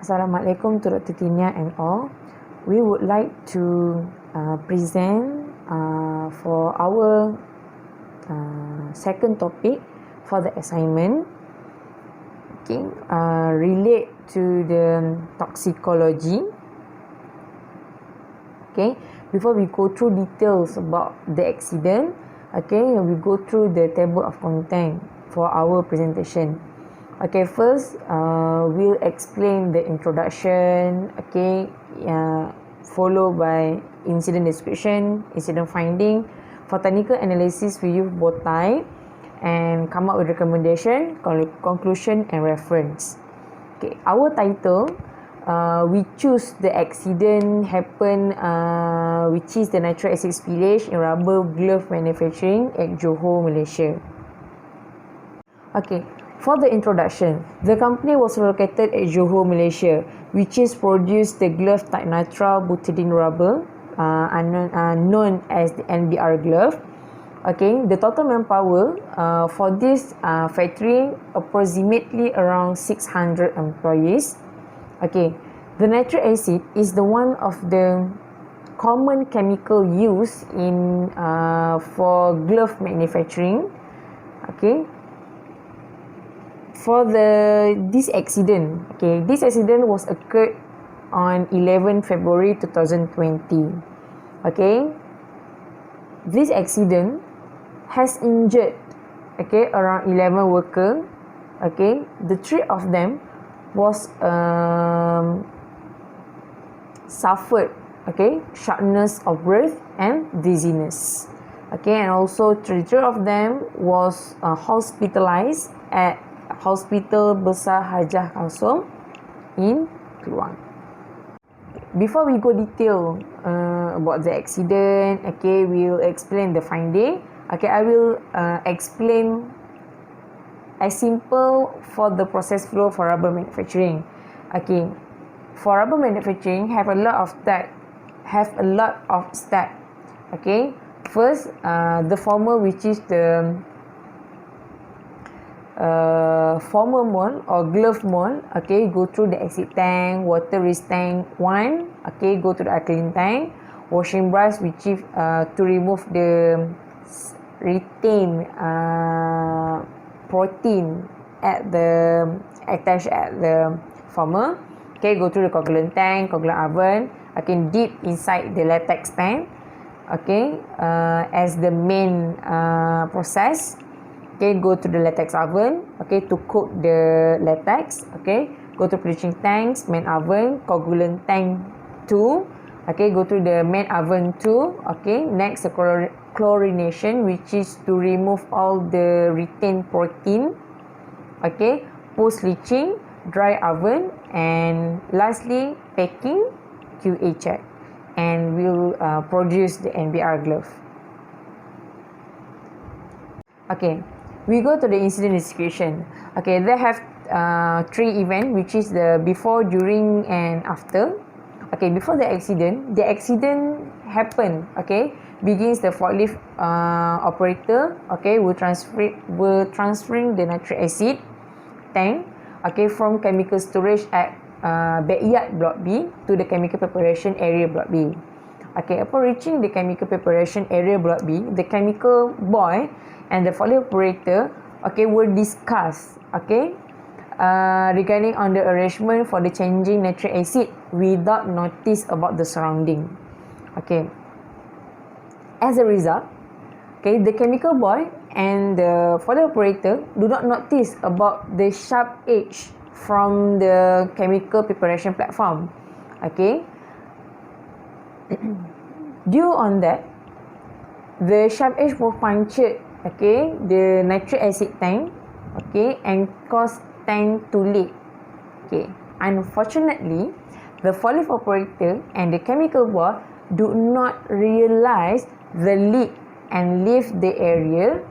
Assalamualaikum to Dr. Tinia and all. We would like to present for our second topic for the assignment. Okay, relate to the toxicology. Okay, before we go through details about the accident, okay, we go through the table of content for our presentation. Okay, first we'll explain the introduction, okay, followed by incident description, incident finding. For technical analysis, we use both type and come up with recommendation, conclusion and reference. Okay, our title, we choose the accident happen, which is the nitric acid spillage in rubber glove manufacturing at Johor, Malaysia. Okay, for the introduction, the company was located at Johor, Malaysia, which is produced the glove type nitrile butadiene rubber, known as the NBR glove. Okay, the total manpower for this factory approximately around 600 employees. Okay, the nitric acid is the one of the common chemical used in for glove manufacturing. Okay, for this accident, okay, this accident was occurred on 11 February 2020. Okay, this accident has injured, okay, around 11 workers. Okay, the 3 of them was suffered, okay, shortness of breath and dizziness. Okay, and also 3 of them was hospitalized at Hospital Besar Hajah Kasum in Keluang. Before we go detail about the accident, okay, we'll explain the finding. Okay, I will explain as simple for the process flow for rubber manufacturing. Okay, for rubber manufacturing have a lot of steps. Okay, first the former, which is the former mold or glove mold, okay, go through the exit tank, water risk tank 1, okay, go to the alkaline tank, washing brush, which is to remove the retained protein attached at the former. Okay, go through the coagulant tank, coagulant oven, okay, dip inside the latex tank, okay, as the main process. Okay, go to the latex oven, okay, to cook the latex. Okay, go to bleaching tanks, main oven, coagulant tank 2, okay, go to the main oven 2. Okay, next the chlorination, which is to remove all the retained protein. Okay, post leaching, dry oven, and lastly packing, QA check, and will produce the NBR glove. Okay, we go to the incident description. Okay, they have 3 events, which is the before, during and after. Okay, before the accident happened, okay, begins the forklift operator, okay, were transferring the nitric acid tank, okay, from chemical storage at backyard block B to the chemical preparation area block B. Okay, upon reaching the chemical preparation area block B, the chemical boy and the forklift operator, okay, will discuss, okay, regarding on the arrangement for the changing nitric acid without notice about the surrounding. Okay, as a result, okay, the chemical boy and the forklift operator do not notice about the sharp edge from the chemical preparation platform. Okay, due on that, the sharp edge was punctured, okay, the nitric acid tank, okay, and cause tank to leak. Okay, unfortunately, the forklift operator and the chemical boy do not realize the leak and leave the area,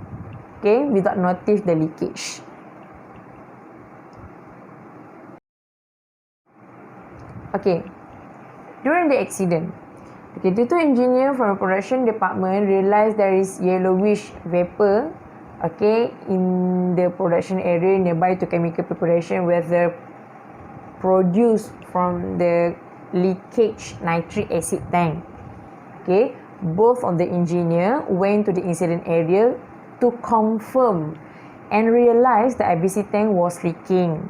okay, without notice the leakage. Okay, during the accident, okay, the 2 engineers from the production department realized there is yellowish vapor, okay, in the production area nearby to chemical preparation, where the produced from the leakage nitric acid tank. Okay, both of the engineer went to the incident area to confirm and realize the IBC tank was leaking.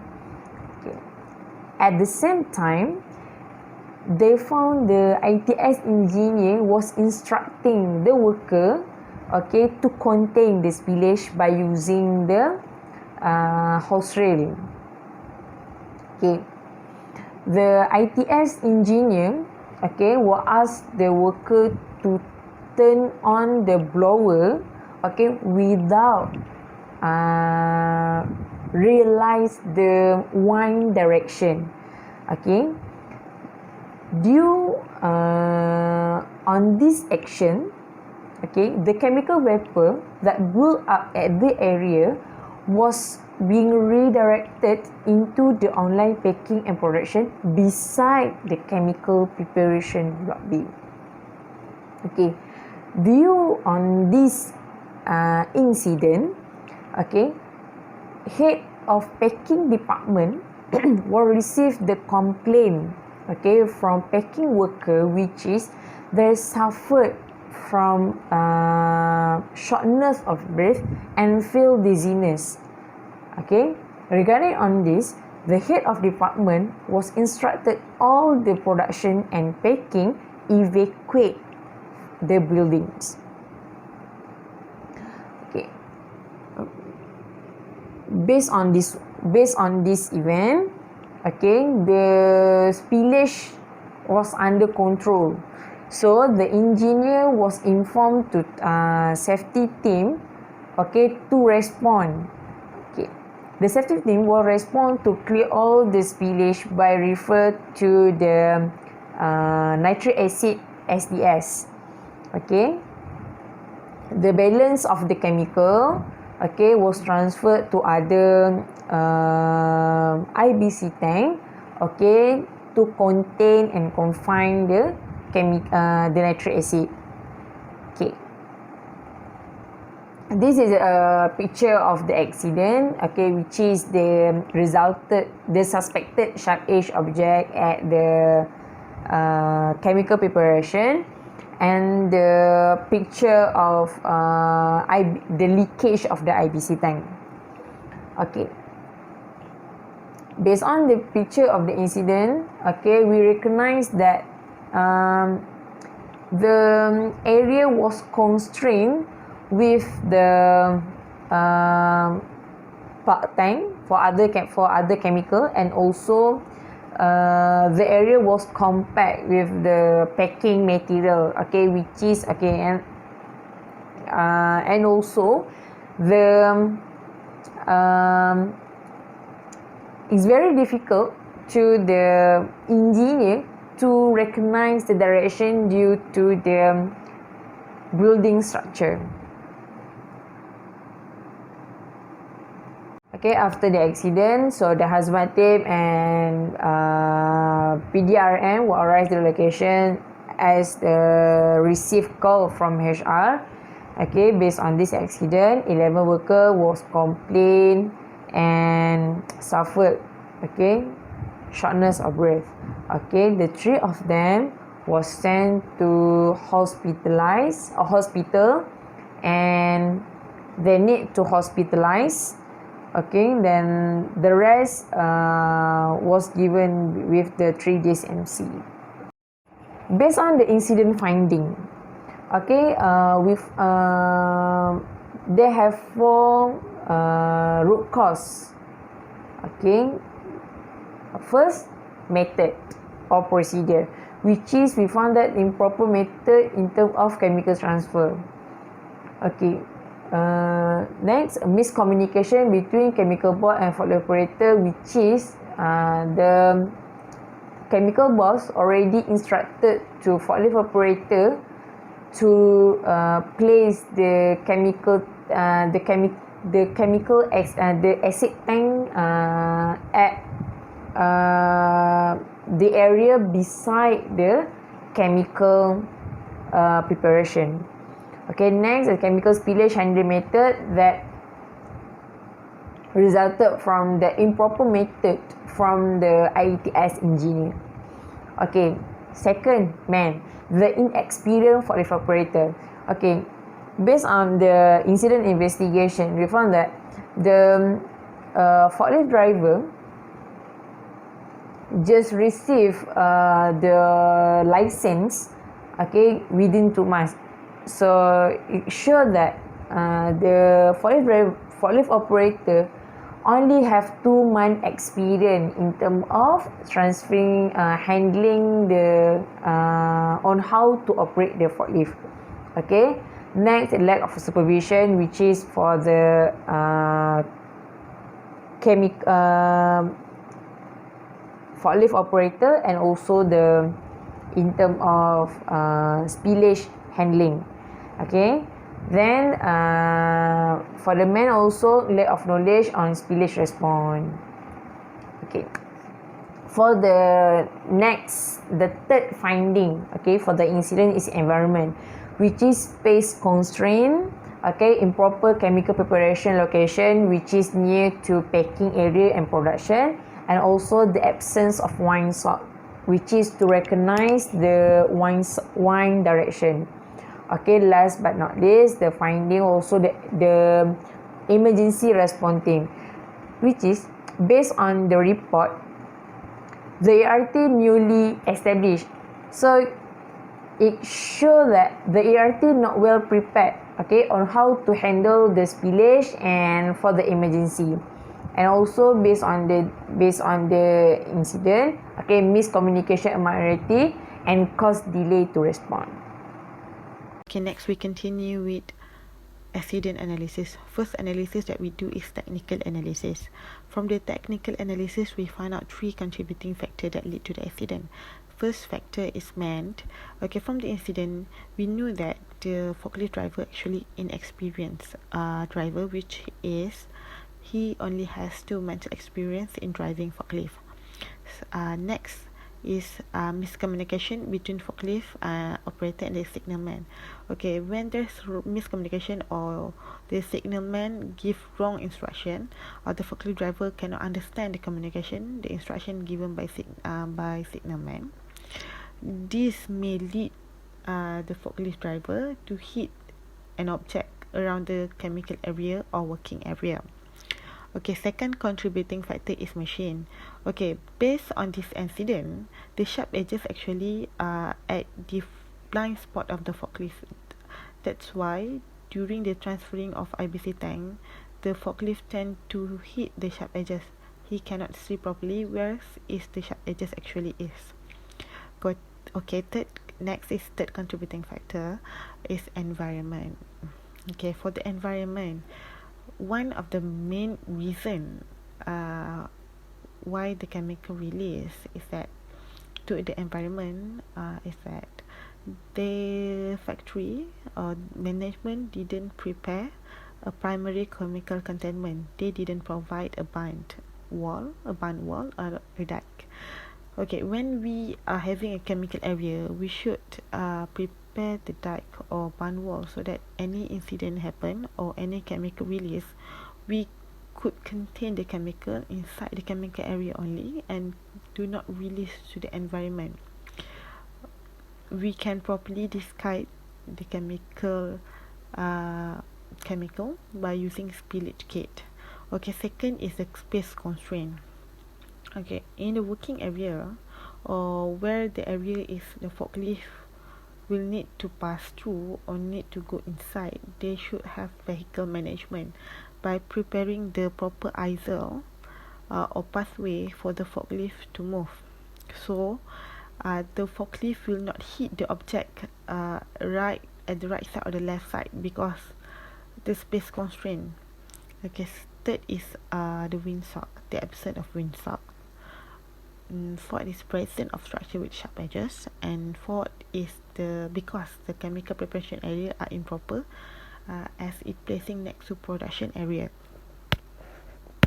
Okay. At the same time, they found the ITS engineer was instructing the worker, okay, to contain the spillage by using the hose reel. Okay, the ITS engineer, okay, will ask the worker to turn on the blower, okay, without realize the wind direction. Okay, due on this action, okay, the chemical vapor that blew up at the area was being redirected into the online packing and production beside the chemical preparation block B. Okay, due on this incident, okay, head of packing department will receive the complaint, okay, from packing worker, which is they suffered from shortness of breath and feel dizziness. Okay, regarding on this, the head of department was instructed all the production and packing evacuate the buildings. Okay, based on this event, okay, the spillage was under control. So the engineer was informed to safety team, okay, to respond. Okay, the safety team will respond to clear all the spillage by refer to the nitric acid SDS. Okay, the balance of the chemical, okay, was transferred to other IBC tank, okay, to contain and confine the nitric acid. Okay, this is a picture of the accident, okay, which is the suspected sharp edge object at the chemical preparation, and the picture of the leakage of the IBC tank. Okay, based on the picture of the incident, okay, we recognize that the area was constrained with the tank for other chemical, and also the area was compact with the packing material, okay, which is okay, and also the it's very difficult to the engineer to recognize the direction due to the building structure. Okay, after the accident, so the hazmat team and PDRM will arrive to the location as the received call from HR. Okay, based on this accident, 11 worker was complained and suffered, okay, shortness of breath. Okay, the 3 of them was sent to hospital, and they need to hospitalize. Okay, then the rest was given with the 3 days MC. Based on the incident finding, okay, they have 4 root cause. Okay, first, method or procedure, which is we found that improper method in terms of chemical transfer. Okay, next, miscommunication between chemical board and fault operator, which is the chemical boss already instructed to forklift operator to place the acid tank at the area beside the chemical preparation. Okay, next, the chemical spillage handling method that resulted from the improper method from the IETS engineer. Okay, second, the inexperienced forklift operator. Okay, based on the incident investigation, we found that the forklift driver just received the license, okay, within 2 months. So it showed that the forklift operator only have 2 month experience in terms of transferring, handling the on how to operate the forklift. Okay. Next, lack of supervision, which is for the forklift operator, and also the in terms of spillage handling. Okay. Then for the man also, lack of knowledge on spillage response. Okay. For the third finding, okay, for the incident is environment, which is space constraint, okay, improper chemical preparation location, which is near to packing area and production, and also the absence of wine sock, which is to recognize the wine direction. Okay, last but not least, the finding also the emergency response team, which is based on the report, the ERT newly established. So it shows that the ERT not well prepared, okay, on how to handle the spillage and for the emergency. And also based on the incident, okay, miscommunication among ERT and cause delay to respond. Okay, next we continue with accident analysis. First analysis that we do is technical analysis. From the technical analysis, we find out 3 contributing factors that lead to the accident. First factor is man. Okay, from the incident, we knew that the forklift driver actually inexperienced driver, which is he only has 2 months experience in driving forklift. Next is miscommunication between forklift operator and the signalman. Okay, when there's miscommunication or the signalman give wrong instruction, or the forklift driver cannot understand the instruction given by signalman, this may lead the forklift driver to hit an object around the chemical area or working area. Okay, second contributing factor is machine. Okay, based on this incident, the sharp edges actually are at the blind spot of the forklift. That's why during the transferring of IBC tank, the forklift tend to hit the sharp edges. He cannot see properly where is the sharp edges actually is. Okay, next is third contributing factor is environment. Okay, for the environment, one of the main reason why the chemical release is that to the environment is that the factory or management didn't prepare a primary chemical containment. They didn't provide a bind wall or a dike. Okay, when we are having a chemical area, we should prepare the dike or bind wall so that any incident happen or any chemical release, we could contain the chemical inside the chemical area only and do not release to the environment. We can properly discard the chemical by using spillage kit. Okay, second is the space constraint. Okay, in the working area or where the area is the forklift will need to pass through or need to go inside, they should have vehicle management by preparing the proper aisle or pathway for the forklift to move. So the forklift will not hit the object right at the right side or the left side because the space constraint. Okay, third is the windsock, the absence of windsock. Fourth is presence of structure with sharp edges, and fourth is because the chemical preparation area are improper as it placing next to production area.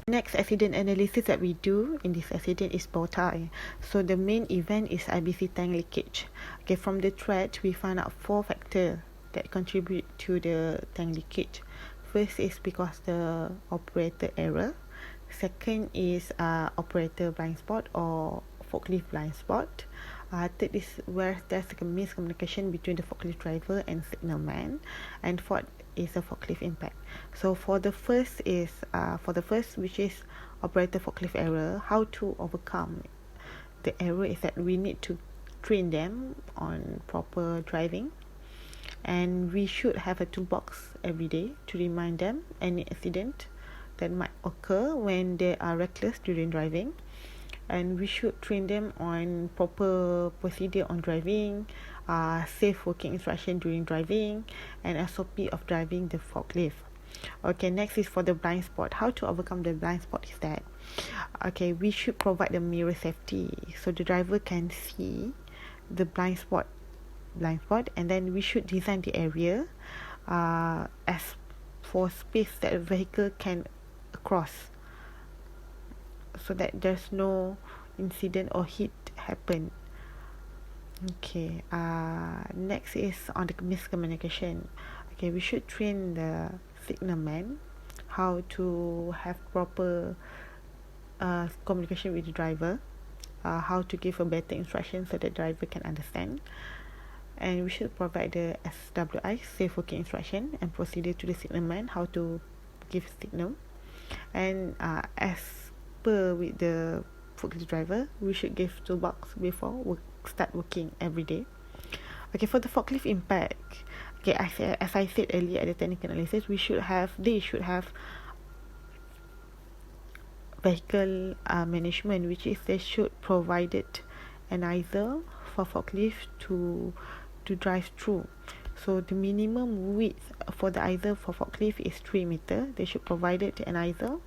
Next accident analysis that we do in this accident is bow tie. So the main event is IBC tank leakage. Okay, from the thread we find out 4 factors that contribute to the tank leakage. First is because the operator error. Second is operator blind spot or forklift blind spot. Third is where there's a miscommunication between the forklift driver and signalman, and fourth is a forklift impact. So for the first, which is operator forklift error, how to overcome the error is that we need to train them on proper driving, and we should have a toolbox every day to remind them any accident that might occur when they are reckless during driving. And we should train them on proper procedure on driving, safe working instruction during driving, and SOP of driving the forklift. Okay, next is for the blind spot. How to overcome the blind spot is that, okay, we should provide the mirror safety so the driver can see the blind spot, and then we should design the area as for space that a vehicle can cross, so that there's no incident or hit happen. Okay, next is on the miscommunication. Okay, we should train the signalman how to have proper communication with the driver, how to give a better instruction so the driver can understand. And we should provide the SWI, safe working instruction and procedure to the signalman how to give signal. And as per with the forklift driver, we should give toolbox before start working every day. Okay, for the forklift impact, okay, as I said earlier at the technical analysis, they should have vehicle management, which is they should provided an either for forklift to drive through. So the minimum width for the either for forklift is 3 meter. They should provide it an either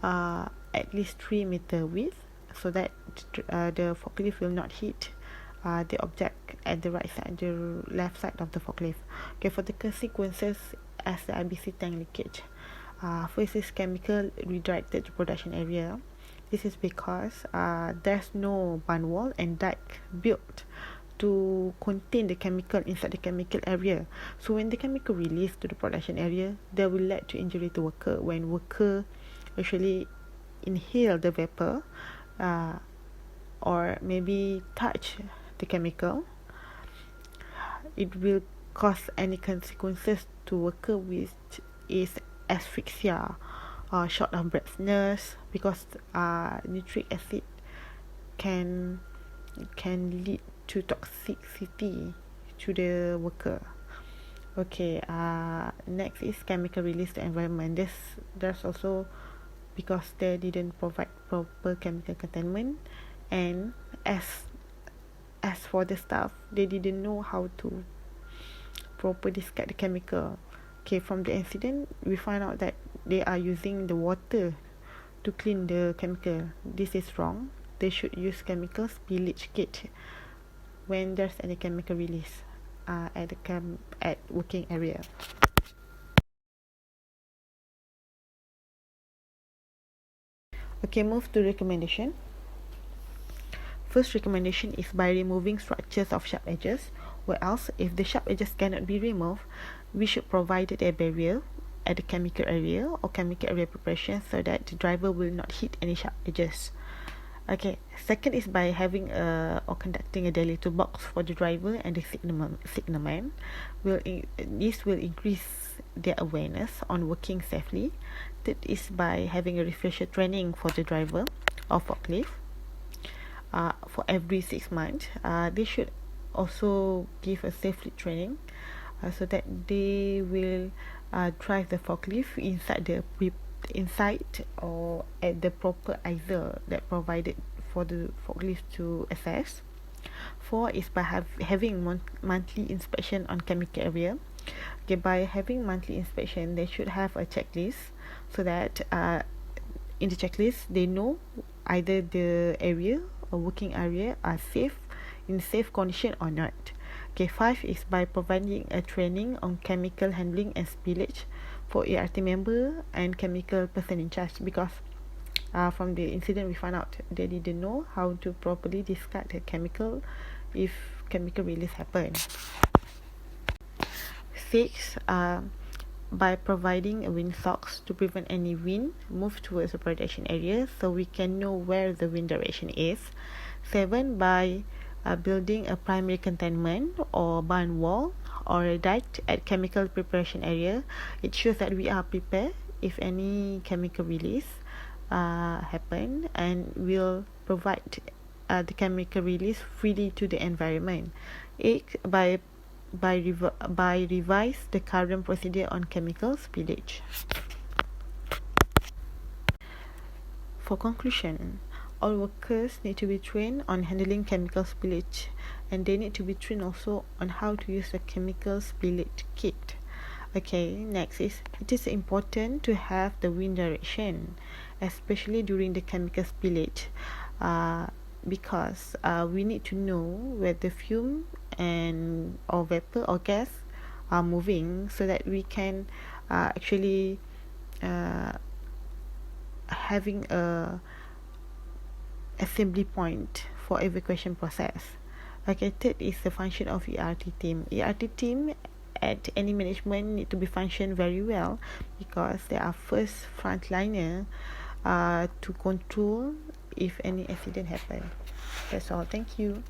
at least 3 meter width, so that the forklift will not hit the object at the right side, the left side of the forklift. Okay, for the consequences as the IBC tank leakage, first is chemical redirected to production area. This is because there's no bund wall and dike built to contain the chemical inside the chemical area. So when the chemical released to the production area, that will lead to injury to worker. When worker actually inhale the vapor or maybe touch the chemical, it will cause any consequences to worker, which is asphyxia, short of breathness, because nitric acid can lead to toxicity to the worker. Okay, next is chemical release to environment. There's also because they didn't provide proper chemical containment, and as for the staff, they didn't know how to properly discard the chemical. Okay, from the incident, we find out that they are using the water to clean the chemical. This is wrong. They should use chemical spillage kit when there's any chemical release at working area. Okay, move to recommendation. First recommendation is by removing structures of sharp edges, or else if the sharp edges cannot be removed, we should provide a barrier at the chemical area or chemical area preparation so that the driver will not hit any sharp edges. Okay, second is by having or conducting a daily toolbox for the driver and the signalman. This will increase their awareness on working safely. Third is by having a refresher training for the driver of forklift for every 6 months. They should also give a safety training so that they will drive the forklift inside or at the proper either that provided for the forklift to access. 4 is by having monthly inspection on chemical area. Okay, by having monthly inspection, they should have a checklist so that in the checklist they know either the area or working area are in safe condition or not. Okay, 5 is by providing a training on chemical handling and spillage for ART member and chemical person in charge, because from the incident we found out they didn't know how to properly discard the chemical if chemical release happen. 6, by providing a windsocks to prevent any wind move towards the production area, so we can know where the wind direction is. 7, by building a primary containment or barn wall or a dike at chemical preparation area. It shows that we are prepared if any chemical release happen, and will provide the chemical release freely to the environment. 8, by revise the current procedure on chemical spillage. For conclusion, all workers need to be trained on handling chemical spillage, and they need to be trained also on how to use the chemical spillage kit. Okay, next is, it is important to have the wind direction, especially during the chemical spillage, because we need to know where the fume and or vapor or gas are moving, so that we can actually having a assembly point for evacuation process. Okay, third is the function of ERT team. ERT team at any management need to be function very well, because they are first frontliner to control if any accident happen. That's all. Thank you.